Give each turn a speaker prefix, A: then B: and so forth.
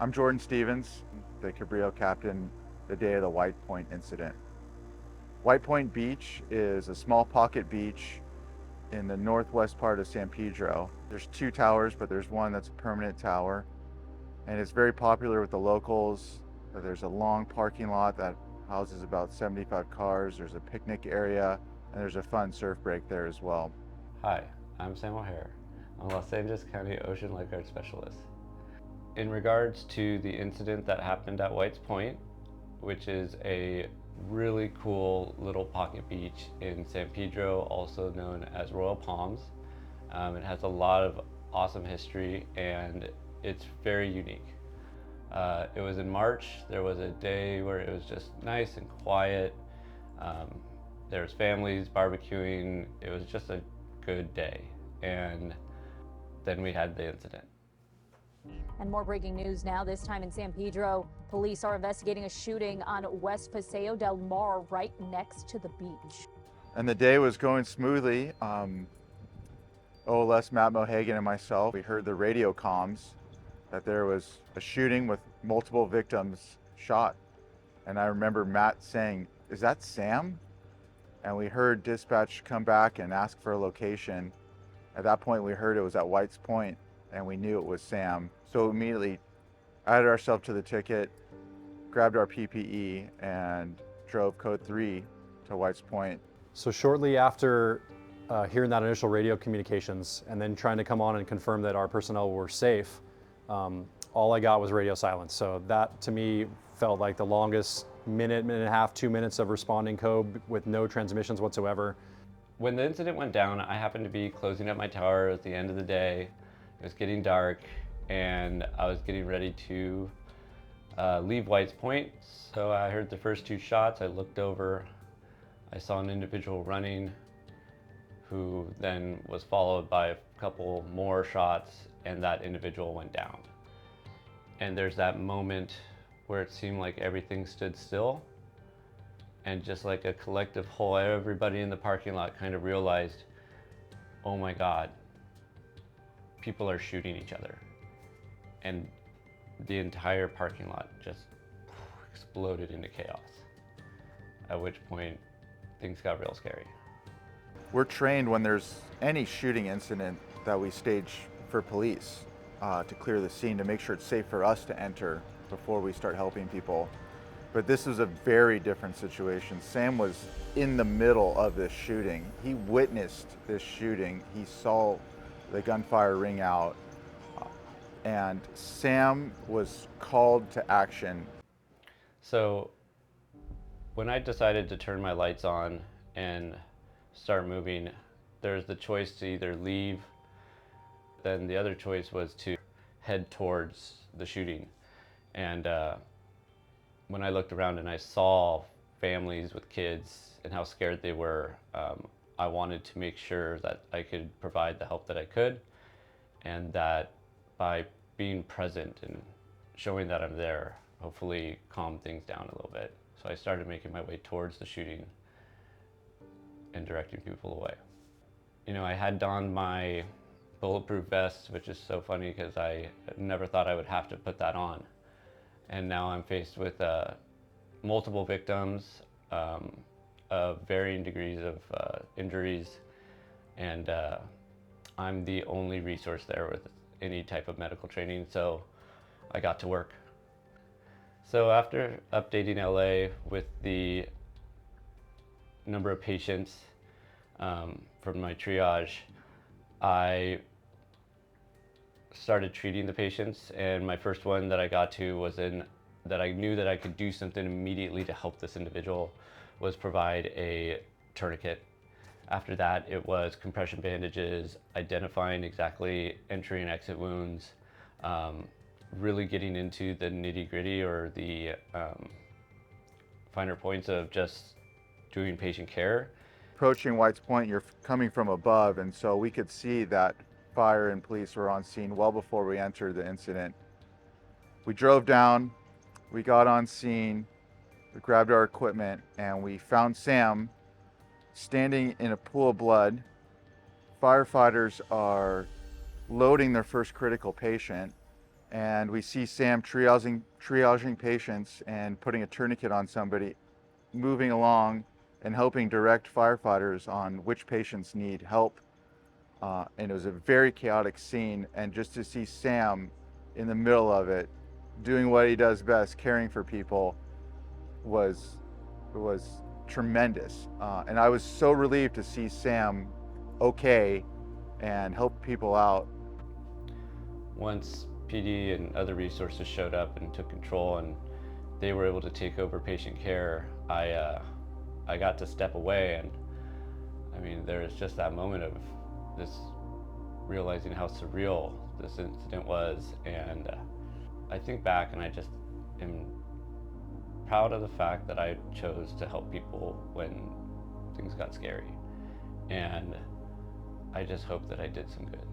A: I'm Jordan Stevens, the Cabrillo captain the day of the White Point incident. White Point Beach is a small pocket beach in the northwest part of San Pedro. There's two towers, but there's one that's a permanent tower, and it's very popular with the locals. There's a long parking lot that houses about 75 cars. There's a picnic area, and there's a fun surf break there as well.
B: Hi, I'm Sam O'Hare. I'm a Los Angeles County Ocean Lifeguard Specialist. In regards to the incident that happened at White's Point, which is a really cool little pocket beach in San Pedro, also known as Royal Palms. It has a lot of awesome history and it's very unique. It was in March. There was a day where it was just nice and quiet. There was families barbecuing. It was just a good day. And then we had the incident.
C: And more breaking news now, this time in San Pedro. Police are investigating a shooting on West Paseo del Mar, right next to the beach.
A: And the day was going smoothly. OLS Matt Mohagan and myself, we heard the radio comms that there was a shooting with multiple victims shot. And I remember Matt saying, "Is that Sam?" And we heard dispatch come back and ask for a location. At that point, we heard it was at White's Point, and we knew it was Sam. So immediately added ourselves to the ticket, grabbed our PPE, and drove code 3 to White's Point.
D: So shortly after hearing that initial radio communications and then trying to come on and confirm that our personnel were safe, all I got was radio silence. So that to me felt like the longest minute and a half, 2 minutes of responding code with no transmissions whatsoever.
B: When the incident went down, I happened to be closing up my tower at the end of the day. It was getting dark and I was getting ready to leave White's Point. So I heard the first two shots. I looked over, I saw an individual running who then was followed by a couple more shots and that individual went down. And there's that moment where it seemed like everything stood still and just like a collective whole, everybody in the parking lot kind of realized, oh my God, people are shooting each other. And the entire parking lot just exploded into chaos. At which point things got real scary.
A: We're trained when there's any shooting incident that we stage for police to clear the scene to make sure it's safe for us to enter before we start helping people. But this is a very different situation. Sam was in the middle of this shooting. He witnessed this shooting. He saw the gunfire ring out. And Sam was called to action.
B: So when I decided to turn my lights on and start moving, there's the choice to either leave, then the other choice was to head towards the shooting. And when I looked around and I saw families with kids and how scared they were, I wanted to make sure that I could provide the help that I could, and that by being present and showing that I'm there, hopefully calm things down a little bit. So I started making my way towards the shooting and directing people away. You know, I had donned my bulletproof vest, which is so funny because I never thought I would have to put that on. And now I'm faced with multiple victims of varying degrees of injuries, and I'm the only resource there with any type of medical training, so I got to work. So after updating LA with the number of patients from my triage, I started treating the patients, and my first one that I got to was that I knew that I could do something immediately to help this individual was provide a tourniquet. After that, it was compression bandages, identifying exactly entry and exit wounds, really getting into the nitty-gritty or the finer points of just doing patient care.
A: Approaching White's Point, you're coming from above, and so we could see that fire and police were on scene well before we entered the incident. We drove down, we got on scene, we grabbed our equipment, and we found Sam standing in a pool of blood. Firefighters are loading their first critical patient, and we see Sam triaging patients and putting a tourniquet on somebody, moving along and helping direct firefighters on which patients need help. And it was a very chaotic scene, and just to see Sam in the middle of it, doing what he does best, caring for people, was tremendous. And I was so relieved to see Sam okay and help people out.
B: Once PD and other resources showed up and took control and they were able to take over patient care, I got to step away, and I mean, there was just that moment of this realizing how surreal this incident was, and I think back and I just am proud of the fact that I chose to help people when things got scary, and I just hope that I did some good.